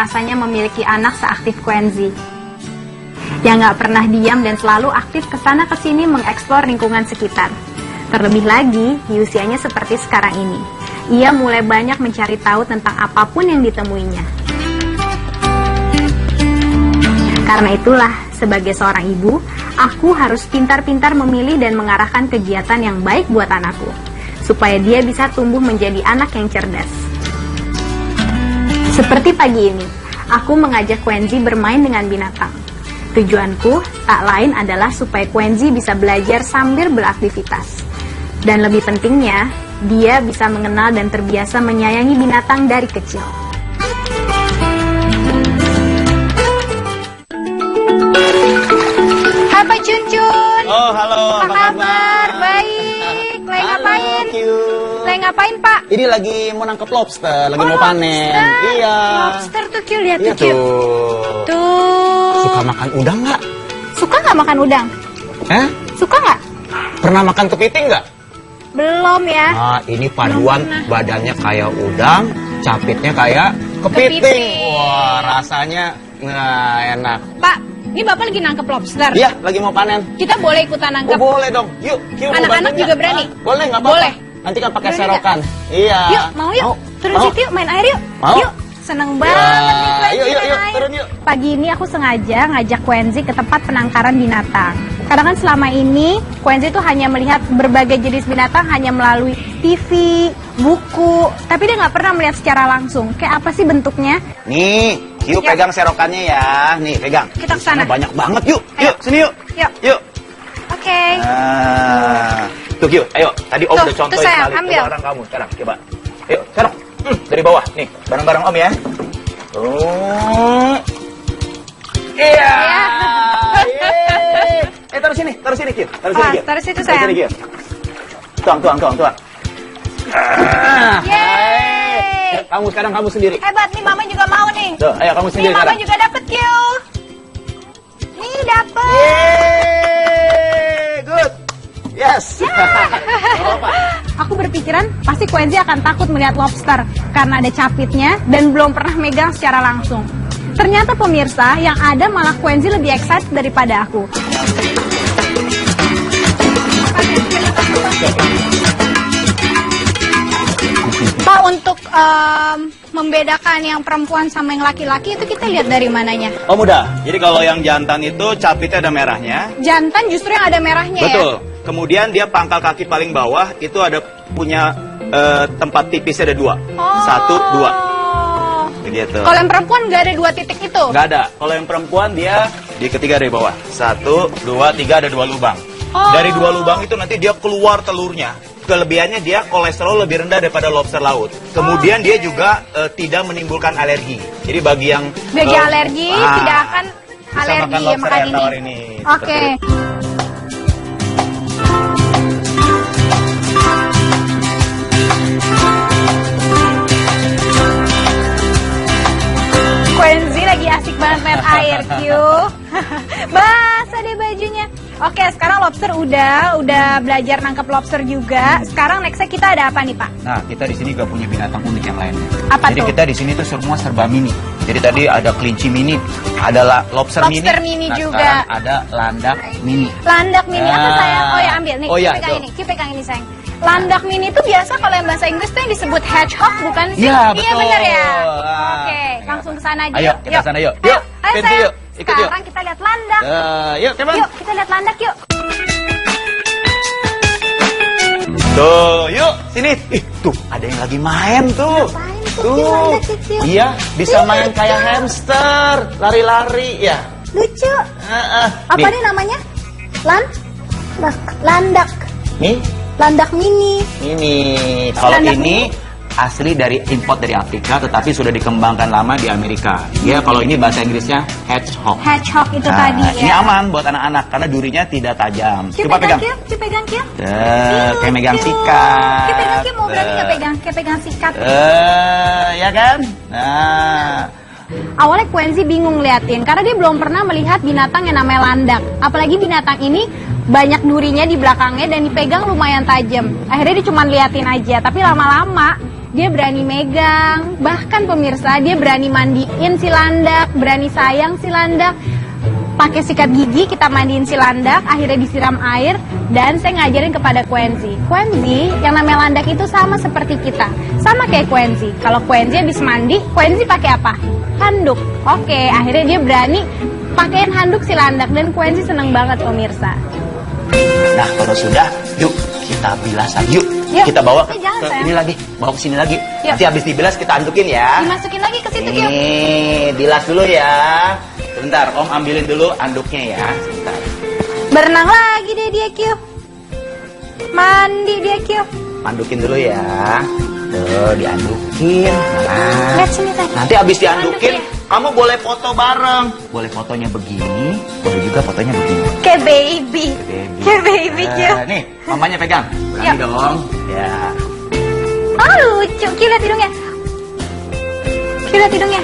rasanya memiliki anak seaktif Quenzi. Yang nggak pernah diam dan selalu aktif kesana kesini mengeksplor lingkungan sekitar. Terlebih lagi, di usianya seperti sekarang ini. Ia mulai banyak mencari tahu tentang apapun yang ditemuinya. Karena itulah, sebagai seorang ibu, aku harus pintar-pintar memilih dan mengarahkan kegiatan yang baik buat anakku, supaya dia bisa tumbuh menjadi anak yang cerdas. Seperti pagi ini, aku mengajak Quenzi bermain dengan binatang. Tujuanku tak lain adalah supaya Quenzi bisa belajar sambil beraktivitas. Dan lebih pentingnya, dia bisa mengenal dan terbiasa menyayangi binatang dari kecil. Hai Pak Cuncun. Oh, halo. Apa kabar? Baik. Lagi ngapain? Lagi ngapain, Pak? Ini lagi mau nangkep lobster, lagi mau panen. Lobster. Iya. Lobster tuh Q, lihat Iya tuh Q. Tuh. Suka makan udang nggak? Suka nggak makan udang? Suka nggak? Pernah makan kepiting nggak? Belum ya. Nah, ini paduan badannya kayak udang, capitnya kayak kepiting. Kepiting. Wah, rasanya enak. Pak, ini Bapak lagi nangkep lobster. Iya, lagi mau panen. Kita boleh ikutan Oh, nangkep? boleh dong. Yuk, mau Anak-anak bantuin juga nggak? berani? Boleh, nggak apa-apa. Boleh. Nanti kan pakai Berani serokan. Iya. Yuk, mau yuk. Turun Mau? situ yuk, main air yuk. Mau? Yuk. Seneng banget nih Quenzi Yuk, main air. turun yuk. Pagi ini aku sengaja ngajak Quenzi ke tempat penangkaran binatang. Karena kan selama ini Quenzi tuh hanya melihat berbagai jenis binatang hanya melalui TV, buku, tapi dia nggak pernah melihat secara langsung. Kayak apa sih bentuknya? Nih, yuk Ya. pegang serokannya ya. Nih, pegang. Kita kesana. Banyak banget. Yuk, Ayo. yuk, sini yuk. Yuk. Yuk. Oke. Tuh, yuk, ayo. Tadi Om Tuh, udah contohin tuh saya sekali. ambil. Coba barang kamu sekarang, coba. Yuk, serok. Dari bawah. Nih, barang-barang Om ya. Tuh. Iya. Iya. Taruh sini, Kyu. Taruh sini, Ah, Kyu. taruh situ, Taruh sini, sayang. Kyu. Tuang. Yeay. Kamu sekarang kamu sendiri. Hebat nih, Mama juga mau nih. Tuh, ayo kamu Nih, sendiri Mama sekarang. juga dapet Q. Nih, dapet. Yeay, good. Yes. Apa? Aku berpikiran pasti Quenzi akan takut melihat lobster karena ada capitnya dan belum pernah megang secara langsung. Ternyata pemirsa, yang ada malah Quenzi lebih excited daripada aku. Pak, untuk membedakan yang perempuan sama yang laki-laki itu kita lihat dari mananya? Oh, mudah. Jadi kalau yang jantan itu capitnya ada merahnya. Jantan justru yang ada merahnya Betul. ya? Kemudian dia pangkal kaki paling bawah itu ada punya tempat tipisnya ada 2. Oh. 1, 2. Begitu. Kalau yang perempuan nggak ada 2 titik itu? Nggak ada. Kalau yang perempuan dia di ketiga dari bawah. 1, 2, 3 ada 2 lubang. Oh. Dari 2 lubang itu nanti dia keluar telurnya. Kelebihannya dia kolesterol lebih rendah daripada lobster laut. Kemudian dia juga tidak menimbulkan alergi. Jadi bagi yang alergi tidak akan bisa alergi makan ya lobster makan yang tawar ini. Oke. Quenzi lagi asik banget main air, Q. Basah deh bajunya. Oke, sekarang lobster udah belajar nangkep lobster juga. Sekarang nextnya kita ada apa nih, Pak? Nah, kita di sini juga punya binatang unik yang lainnya. Apa Jadi tuh? kita di sini tuh semua serba mini. Jadi tadi ada kelinci mini, ada lobster mini. Lobster mini Nah, juga. sekarang ada landak mini. Landak mini apa Ah. sayang? Oh ya ambil nih, Oh, ya, pegang tuh. ini, pegang ini sayang. Landak mini itu biasa kalau yang bahasa Inggris tuh yang disebut hedgehog bukan sih? Iya, Iya betul. benar ya. Ah. Oke, langsung ke sana aja. Ayo, kita sana yuk. Ayo, Yuk, ayo Kenzi, sayang. yuk. Ikut yuk. Sekarang kita lihat landak. Yuk, teman. Yuk, kita lihat landak yuk. Tuh, yuk, sini. Ih, tuh, ada yang lagi main tuh. Ngapain tuh, Tuh. landak kecil? Iya, bisa main kayak hamster, lari-lari ya. Lucu. Apa Nih, nih namanya? Landak. nih, Landak mini. ini. Kalau Landak ini asli dari import dari Afrika, tetapi sudah dikembangkan lama di Amerika. Ya, kalau ini bahasa Inggrisnya hedgehog. Hedgehog itu Nah, tadi ya. ini aman buat anak-anak karena durinya tidak tajam. Q, Coba pegang. Q, pegang Q. Kayak megang Q. sikat. Q pegang Q, mau berani nggak pegang? Kayak pegang sikat. Ya kan? Nah, Awalnya Quenzi bingung liatin karena dia belum pernah melihat binatang yang namanya landak. Apalagi binatang ini banyak durinya di belakangnya dan dipegang lumayan tajam. Akhirnya dia cuma liatin aja, tapi lama-lama dia berani megang, bahkan pemirsa dia berani mandiin si landak, berani sayang si landak. Pakai sikat gigi kita mandiin si landak, akhirnya disiram air, dan saya ngajarin kepada Quenzi. Quenzi, yang namanya landak itu sama seperti kita, sama kayak Quenzi. Kalau Quenzi habis mandi, Quenzi pakai apa? Handuk. Oke, akhirnya dia berani pakein handuk si landak, dan Quenzi seneng banget pemirsa. Nah, kalau sudah, yuk kita bilasan. Yuk. Kita bawa ke ini lagi, bawa ke sini lagi. Yuk. Nanti habis dibilas kita andukin ya. Dimasukin lagi ke situ, Kyo. Nih, bilas dulu ya. Sebentar, Om ambilin dulu anduknya ya. Sebentar. Berenang lagi deh dia, Kyo. Mandi dia, Kyo. Mandukin dulu ya. Tuh, diandukin. Nah, Lihat sini, Teh. nanti habis diandukin, Anduk kamu boleh foto bareng. Boleh fotonya begini, boleh juga fotonya begini. Kayak baby. Kayak baby, Kyo. Nih, mamanya pegang. Berani dong. Ya. Oh, lucu. Kyo, lihat hidungnya. Kyo, lihat hidungnya.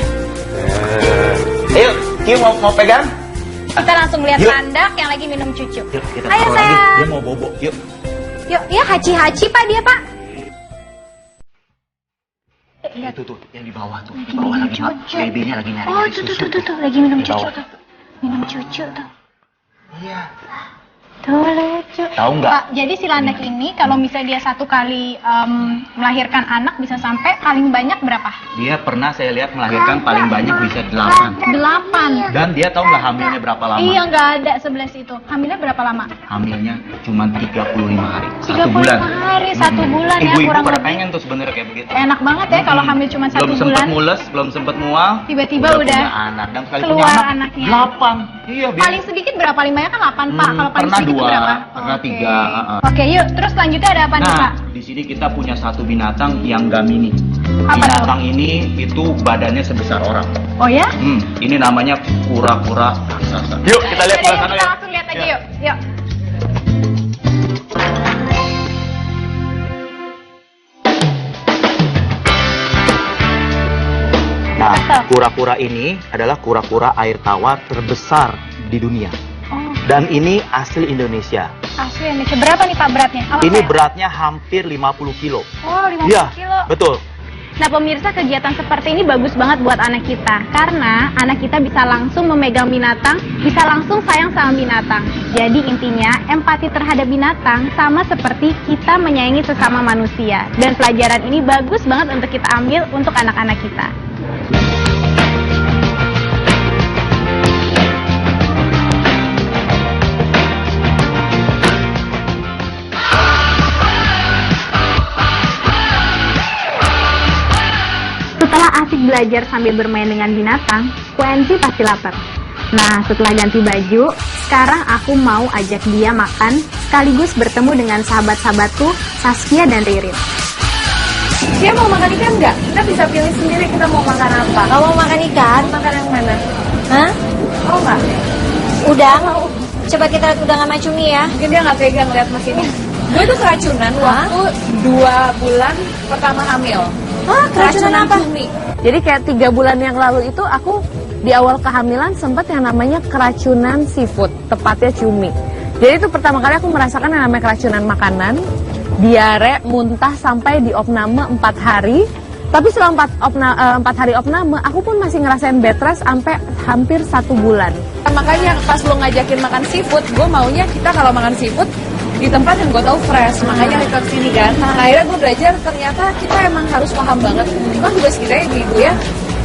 Ayo, Kyo mau pegang? Kita langsung lihat Yuk. landak yang lagi minum cucu. Yuk, kita Ayo, taruh lagi. sayang. Dia mau bobo. Yuk. Yuk, ya haci-haci Pak dia, Pak. Itu tuh, yang di bawah tuh. Di bawah lagi, babynya lagi nyari Oh, tuh, lagi minum Di cucu bawah. tuh. Minum cucu tuh. Iya. Tuh lucu. Tahu nggak? Pak, jadi si landak ini kalau misalnya dia satu kali melahirkan anak bisa sampai paling banyak berapa? Dia pernah saya lihat melahirkan paling banyak bisa 8. 8. Dan dia tahu nggak hamilnya berapa lama? Iya, nggak ada sebelah situ. Hamilnya berapa lama? Hamilnya cuma 35 hari. 35 1 bulan. hari, 1 bulan ya, Ibu-ibu kurang pada lebih. pengen tuh sebenarnya kayak begitu. Enak banget ya kalau hamil cuma 1 Belum sempat bulan. mules, belum sempat mual. Tiba-tiba udah punya anak. Dan sekali keluar punya anak, anaknya. 8. Iya, biar. Paling sedikit berapa? Paling banyak kan 8, Pak. Kalau paling pernah sedikit 2, berapa? pernah Oke. 3. Oke, yuk. Terus selanjutnya ada apa nih, Pak? Nah, di sini kita punya satu binatang yang gamini. Apa Binatang ini itu badannya sebesar orang. Oh ya? Ini namanya kura-kura raksasa. Yuk kita lihat Yaudah, ke sana kita ya. langsung lihat aja yuk. Yuk. Nah, kura-kura ini adalah kura-kura air tawar terbesar di dunia. Oh, Dan ini asli Indonesia. asli Indonesia. Berapa nih Pak beratnya? Ini beratnya hampir 50 kilo. Oh, 50 Iya, kilo. betul. Nah pemirsa, kegiatan seperti ini bagus banget buat anak kita. Karena anak kita bisa langsung memegang binatang, bisa langsung sayang sama binatang. Jadi intinya empati terhadap binatang sama seperti kita menyayangi sesama manusia. Dan pelajaran ini bagus banget untuk kita ambil untuk anak-anak kita. Setelah asik belajar sambil bermain dengan binatang, Quenzi pasti lapar. Nah, setelah ganti baju, sekarang aku mau ajak dia makan, sekaligus bertemu dengan sahabat-sahabatku, Saskia dan Ririn. Dia mau makan ikan nggak? Kita bisa pilih sendiri kita mau makan apa. Kalau mau makan ikan, Makan yang mana? hah? Oh nggak? Udang. Coba kita lihat udang sama cumi ya. Mungkin dia nggak pegang lihat mesinnya. Gue tuh keracunan waktu 2 bulan pertama hamil. Hah, keracunan apa? cumi. Jadi kayak 3 bulan yang lalu itu aku di awal kehamilan sempat yang namanya keracunan seafood, tepatnya cumi. Jadi itu pertama kali aku merasakan yang namanya keracunan makanan, diare, muntah sampai di opname 4 hari. Tapi setelah 4 hari opname, aku pun masih ngerasain bed rest sampai hampir 1 bulan. Makanya pas lo ngajakin makan seafood, gue maunya kita kalau makan seafood di tempat yang gue tahu fresh. Makanya kita kesini kan. Nah, akhirnya gue belajar ternyata kita emang harus paham banget. Kan tugas kita ya di ibu ya,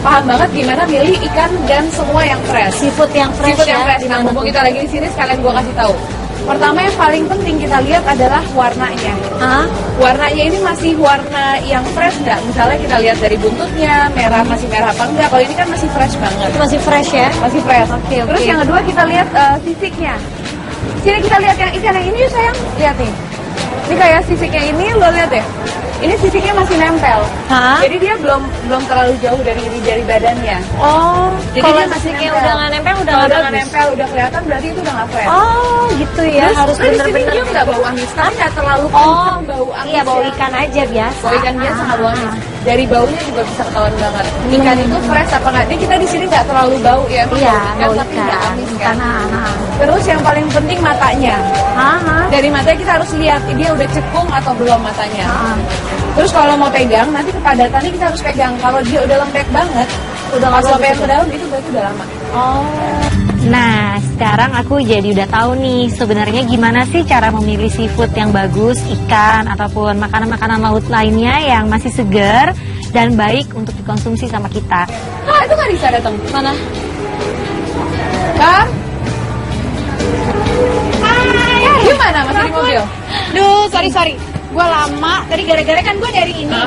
paham banget gimana milih ikan dan semua yang fresh. Seafood yang fresh Seafood ya. yang fresh. Nah, Gimana mumpung tuh? kita lagi di sini sekalian gue kasih tahu. Pertama yang paling penting kita lihat adalah warnanya. Hah? Warnanya ini masih warna yang fresh nggak? Misalnya kita lihat dari buntutnya, merah masih merah apa enggak? Kalau ini kan masih fresh banget. Itu masih fresh ya? Masih fresh. Oke, oke. Terus yang kedua kita lihat sisiknya. Sini kita lihat yang ikan yang ini yuk sayang. Lihat nih. Ini kayak sisiknya ini lo lihat deh. Ini sisiknya masih nempel. Hah? Jadi dia belum terlalu jauh dari badannya. Oh, Jadi kalau dia masih sisiknya nempel. udah nggak nempel, udah Kalau nggak udah nggak bagus. nempel, udah kelihatan berarti itu udah nggak fresh. Oh, gitu ya. Harus Lo di sini bener-bener. cium nggak bau amis? Tapi nggak terlalu Oh, kencang bau amis. iya bau ya. ikan aja biasa. Bau ikan biasa nggak bau amis. Dari baunya juga bisa ketahuan banget. Ikan itu fresh apa nggak? Ini kita di sini nggak terlalu bau ya. emang Iya, bau tapi nggak ikan. amis kan. Karena, Terus yang paling penting matanya. hah? Dari matanya kita harus lihat dia udah cekung atau belum matanya. Terus kalau mau pegang, nanti kepadatannya kita harus pegang. Kalau dia udah lembek banget, udah nggak sampai yang ke dalam, itu berarti udah lama. Nah, sekarang aku jadi udah tahu nih sebenarnya gimana sih cara memilih seafood yang bagus, ikan ataupun makanan-makanan laut lainnya yang masih segar dan baik untuk dikonsumsi sama kita. Ah, itu Karisa datang. Mana? Kak? Hai. Gimana? Masih di mobil? Duh, sorry. Gue lama, tadi gara-gara kan gue dari ini.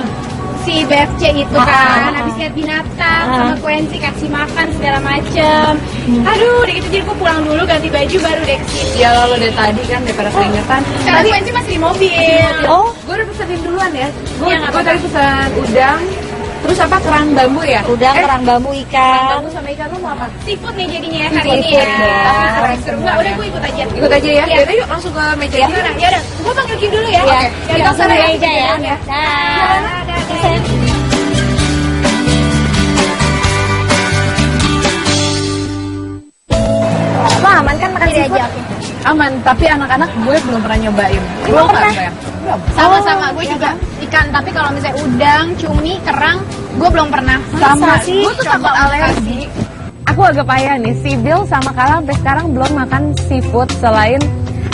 Si BFC itu kan, habis lihat binatang, sama Quenzi kasih makan segala macem. Aduh, udah gitu jadi gue pulang dulu, ganti baju, baru deh kesini. Ya lalu dari tadi kan daripada keringetan. Sekarang Quenzi masih di mobil. Oh, gue udah pesenin duluan ya. Gue Iya, nggak apa-apa. tadi pesan udang, terus apa kerang bambu ya? Udang, kerang bambu, Kerang ikan. bambu sama ikan lu mau apa? Seafood nih jadinya ya hari ini Seafood, ya. ya. Tapi kurang seru. Nggak, udah gue ikut aja. Ikut aja ya. Iya. Yaudah yuk langsung ke meja Ya ini. udah, gue panggil Kim dulu ya. Iya. Oke. Ya, langsung dokter ke meja ya. Ya. Dah. Lo aman kan makan seafood? Aman, tapi anak-anak gue belum pernah nyobain. Belum Lo nggak, pernah. Sayang? Belum. Sama-sama, gue juga ikan. Tapi kalau misalnya udang, cumi, kerang, gue belum pernah. Sama sih? gue tuh takut alergi. Aku agak payah nih, Sibyl sama Kala sampai sekarang belum makan seafood selain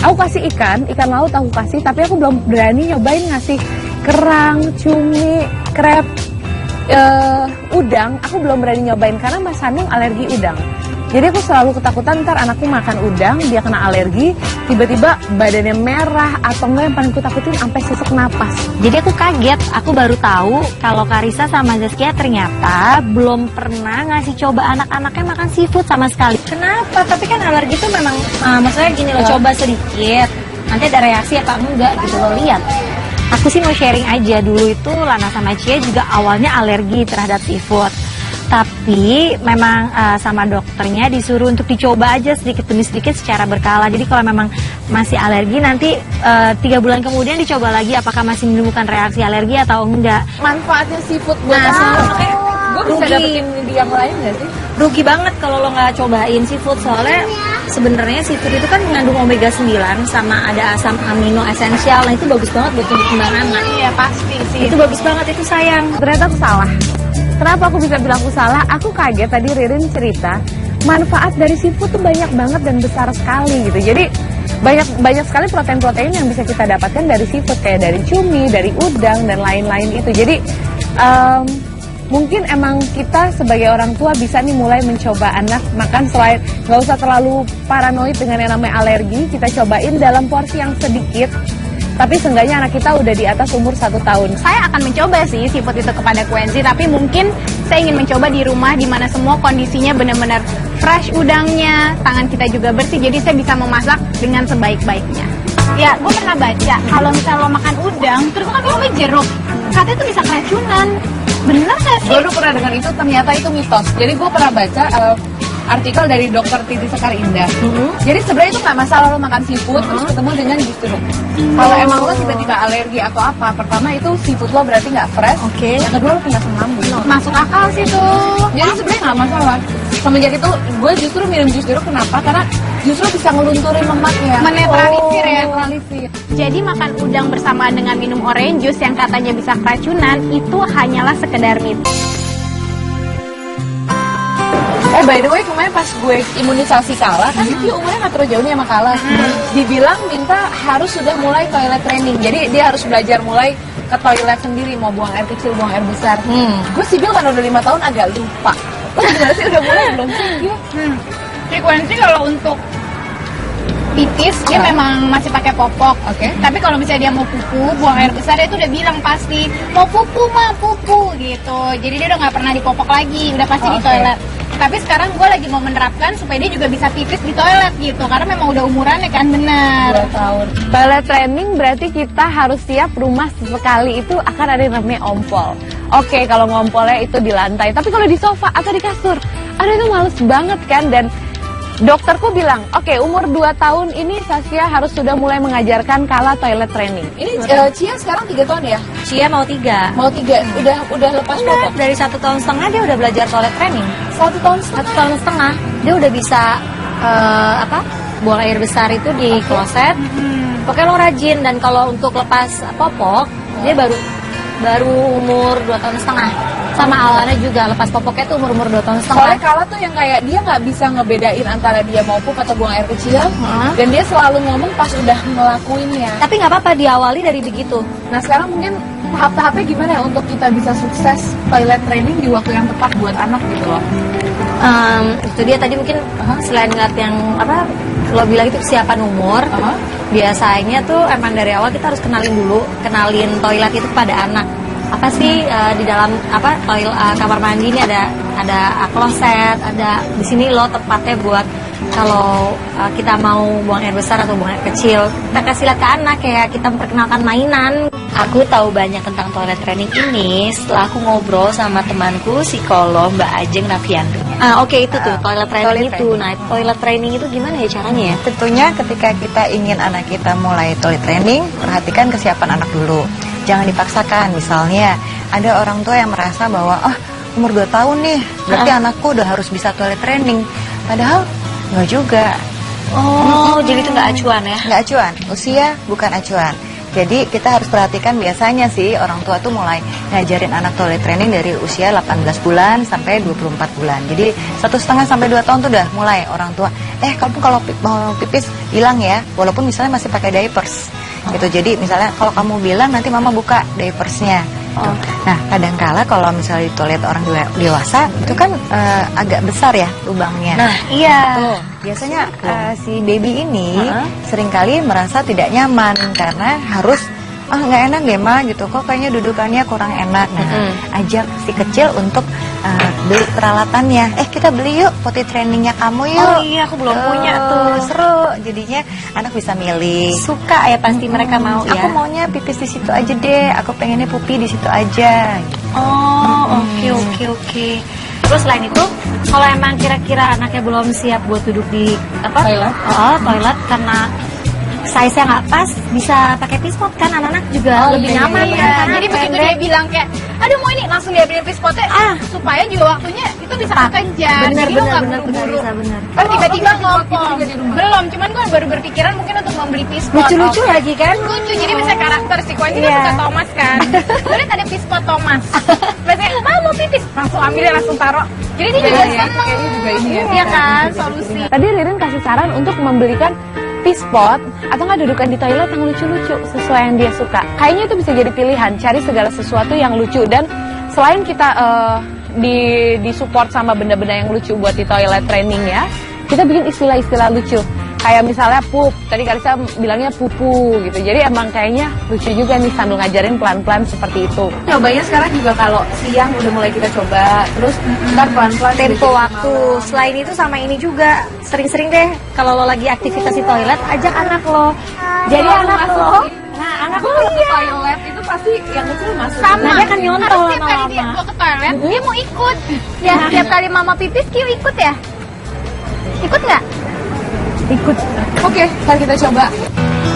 aku kasih ikan laut aku kasih, tapi aku belum berani nyobain ngasih kerang, cumi, krep, udang. Aku belum berani nyobain karena Mas Hanung alergi udang. Jadi aku selalu ketakutan ntar anakku makan udang, dia kena alergi, tiba-tiba badannya merah atau enggak yang paling kutakutin sampai sesak napas. Jadi aku kaget, aku baru tahu kalau Karisa sama Zaskia ternyata belum pernah ngasih coba anak-anaknya makan seafood sama sekali. Kenapa? Tapi kan alergi itu memang, maksudnya gini loh, coba sedikit, nanti ada reaksi apa enggak gitu loh, lihat. Aku sih mau sharing aja, dulu itu Lana sama Cia juga awalnya alergi terhadap seafood. Tapi memang sama dokternya disuruh untuk dicoba aja sedikit demi sedikit secara berkala. Jadi kalau memang masih alergi nanti 3 bulan kemudian dicoba lagi apakah masih menemukan reaksi alergi atau enggak. Manfaatnya seafood buat Nah, makanya gue bisa rugi. dapetin di yang lain gak sih? Rugi banget kalau lo nggak cobain seafood, soalnya sebenarnya seafood itu kan mengandung omega 9 sama ada asam amino esensial. Nah itu bagus banget buat tumbuh kembang anak. Iya pasti sih. Itu bagus banget, itu sayang. Ternyata aku salah. Kenapa aku bisa bilang aku salah? Aku kaget tadi Ririn cerita manfaat dari seafood tuh banyak banget dan besar sekali gitu. Jadi banyak sekali protein-protein yang bisa kita dapatkan dari seafood, kayak dari cumi, dari udang dan lain-lain itu. Jadi mungkin emang kita sebagai orang tua bisa nih mulai mencoba anak makan selain nggak usah terlalu paranoid dengan yang namanya alergi. Kita cobain dalam porsi yang sedikit. Tapi seenggaknya anak kita udah di atas umur 1 tahun. Saya akan mencoba sih seafood itu kepada Quenzi, tapi mungkin saya ingin mencoba di rumah di mana semua kondisinya benar-benar fresh udangnya, tangan kita juga bersih, jadi saya bisa memasak dengan sebaik-baiknya. Ya, gue pernah baca kalau misalnya lo makan udang, terus kan lo makan jeruk, katanya itu bisa keracunan. Bener nggak sih? Gue dulu pernah dengar itu, ternyata itu mitos. Jadi gue pernah baca artikel dari dokter Titi Sekar Indah. Jadi sebenarnya itu nggak masalah lo makan seafood terus ketemu dengan jus jeruk. Kalau emang lo tiba-tiba alergi atau apa, pertama itu seafood lo berarti nggak fresh. Oke. Yang kedua lo punya asam lambung. Masuk akal sih tuh. Jadi sebenarnya nggak masalah. Semenjak itu gue justru minum jus jeruk, kenapa? Karena justru bisa ngelunturin lemaknya. Menetralisir ya. Menetralisir. Jadi makan udang bersamaan dengan minum orange juice yang katanya bisa keracunan itu hanyalah sekedar mitos. By the way, kemarin pas gue imunisasi Kala, kan dia umurnya nggak terlalu jauh nih sama Kala. Dibilang minta harus sudah mulai toilet training. Jadi dia harus belajar mulai ke toilet sendiri, mau buang air kecil, buang air besar. Gue Sibyl kan udah 5 tahun agak lupa. Lo gimana sih, udah mulai belum sih? Frekuensi kalau untuk pipis dia memang masih pakai popok. Oke. Tapi kalau misalnya dia mau pupu, buang air besar dia tuh udah bilang pasti mau pupu mah pupu gitu. Jadi dia udah nggak pernah dipopok lagi, udah pasti di Oke. toilet. Tapi sekarang gue lagi mau menerapkan supaya dia juga bisa pipis di toilet gitu, karena memang udah umurannya kan, benar. 2 tahun. Toilet training berarti kita harus siap rumah sekali itu akan ada yang namanya ompol. Oke, kalau ngompolnya itu di lantai, tapi kalau di sofa atau di kasur, ada itu males banget kan. Dan dokterku bilang, oke, umur 2 tahun ini Saskia harus sudah mulai mengajarkan Kala toilet training. Ini Cia sekarang 3 tahun ya? Cia mau 3. Mau 3, udah lepas popok. Dari 1 tahun setengah dia udah belajar toilet training. 1 tahun 1 tahun setengah dia udah bisa buang air besar itu di kloset. Pokoknya lo rajin, dan kalau untuk lepas popok dia baru baru umur 2,5 tahun. Sama Alana juga lepas popoknya tuh umur 2,5 tahun. Soalnya Kala tuh yang kayak dia nggak bisa ngebedain antara dia mau pup atau buang air kecil, dan dia selalu ngomong pas udah ngelakuinnya. Tapi nggak apa-apa, diawali dari begitu. Nah sekarang mungkin tahap-tahapnya gimana ya untuk kita bisa sukses toilet training di waktu yang tepat buat anak gitu loh. Itu dia tadi mungkin selain ngeliat yang apa lo bilang itu kesiapan umur, biasanya tuh emang dari awal kita harus kenalin toilet itu kepada anak. Apa sih di dalam apa kamar mandi ini ada kloset, ada di sini lo tempatnya buat kalau kita mau buang air besar atau buang air kecil, kita kasih lihat ke anak kayak kita memperkenalkan mainan. Aku tahu banyak tentang toilet training ini setelah aku ngobrol sama temanku psikolog Mbak Ajeng Nafianti. Oke, itu tuh toilet training itu. Nah, toilet training itu gimana ya caranya ya? Tentunya ketika kita ingin anak kita mulai toilet training, perhatikan kesiapan anak dulu. Jangan dipaksakan. Misalnya ada orang tua yang merasa bahwa umur 2 tahun nih, berarti anakku udah harus bisa toilet training. Padahal nggak juga. Jadi itu nggak acuan ya? Nggak acuan, usia bukan acuan. Jadi kita harus perhatikan biasanya sih orang tua tuh mulai ngajarin anak toilet training dari usia 18 bulan sampai 24 bulan. Jadi 1,5 sampai 2 tahun tuh udah mulai orang tua, kamu kalau mau pipis bilang ya, walaupun misalnya masih pakai diapers. Gitu. Jadi misalnya kalau kamu bilang nanti mama buka diapersnya. Nah kadangkala kalau misalnya di toilet orang dewasa itu kan agak besar ya lubangnya. Nah iya. Tuh, biasanya si baby ini seringkali merasa tidak nyaman karena harus nggak enak deh ma gitu, kok kayaknya dudukannya kurang enak. Nah ajak si kecil untuk beli peralatannya. Kita beli yuk potty trainingnya kamu yuk. Oh iya, aku belum punya tuh. Seru, jadinya anak bisa milih. Suka ya pasti mereka mau ya. Aku maunya pipis di situ aja deh. Aku pengennya pupi di situ aja. Oke. Terus selain itu, kalau emang kira-kira anaknya belum siap buat duduk di Toilet? Toilet karena size-nya nggak pas, bisa pakai pispot kan, anak-anak juga lebih nyaman kan. Jadi begitu dia bilang kayak, aduh mau ini, langsung dia beli pispotnya, supaya juga waktunya itu bisa kekejar. Jadi lo nggak buru-buru. Pas tiba-tiba ngomong, belum, cuman gue baru berpikiran mungkin untuk membeli pispot. Lucu-lucu lagi kan? Lucu, jadi bisa karakter sequence kan suka Thomas kan. Gue liat ada pispot Thomas. Biasanya, mau pipis, langsung ambil, langsung taruh. Jadi dia juga seneng. Iya kan, solusi. Tadi Ririn kasih saran untuk membelikan pispot atau nggak dudukan di toilet yang lucu-lucu sesuai yang dia suka. Kayaknya itu bisa jadi pilihan, cari segala sesuatu yang lucu. Dan selain kita di support sama benda-benda yang lucu buat di toilet training ya, kita bikin istilah-istilah lucu. Kayak misalnya pup, tadi Karissa bilangnya pupu gitu. Jadi emang kayaknya lucu juga nih sambil ngajarin pelan-pelan seperti itu. Cobainnya sekarang juga kalau siang udah mulai kita coba, terus ntar pelan-pelan Tempo waktu. Selain itu sama ini juga, sering-sering deh kalau lo lagi aktivitas di toilet, ajak anak lo. Jadi anak lo, anak lo ke toilet itu pasti yang kecil masuk. Nah, dia akan nyontoh Harus tiap kali dia lama-lama. mau ke toilet, dia mau ikut. Ya, tiap kali mama pipis, Kyu ikut ya? Ikut nggak? Ikut. Oke, mari kita coba.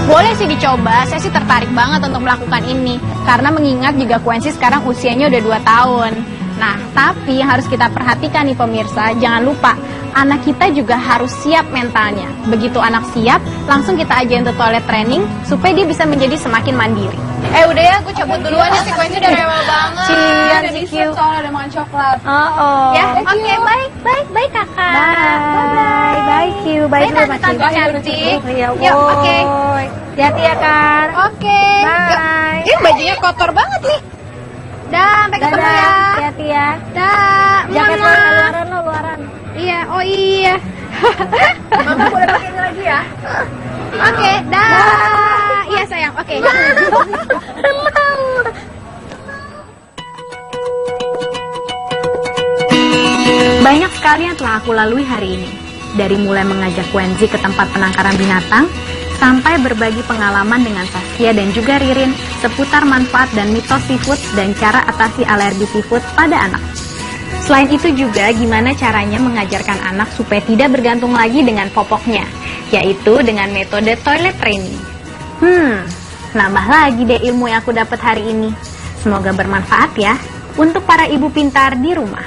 Boleh sih dicoba, saya sih tertarik banget untuk melakukan ini. Karena mengingat juga Quency sekarang usianya udah 2 tahun. Nah, tapi yang harus kita perhatikan nih pemirsa, jangan lupa, anak kita juga harus siap mentalnya. Begitu anak siap, langsung kita ajain untuk toilet training, supaya dia bisa menjadi semakin mandiri. Udah ya, gue cabut duluan ya, si Quency udah rewel banget. Ada dessert soalnya ada makan coklat. Ya, oke, baik kakak. Bye, Q. Bye dulu, Mak. Tante cantik. Ya, Yuk, oke. Hati-hati ya, Kar. Oke. Bye. Ini bajunya kotor banget nih. Dah, sampai ketemu ya. Hati-hati ya. Dah, Jaket Mama. luaran lo, luaran. Iya, oh iya. Mama boleh pakai ini lagi ya? Oke, dah. Iya sayang, oke. Banyak sekali yang telah aku lalui hari ini. Dari mulai mengajak Quency ke tempat penangkaran binatang, sampai berbagi pengalaman dengan Saskia dan juga Ririn seputar manfaat dan mitos seafood dan cara atasi alergi seafood pada anak. Selain itu juga gimana caranya mengajarkan anak supaya tidak bergantung lagi dengan popoknya, yaitu dengan metode toilet training. Nambah lagi deh ilmu yang aku dapat hari ini. Semoga bermanfaat ya untuk para ibu pintar di rumah.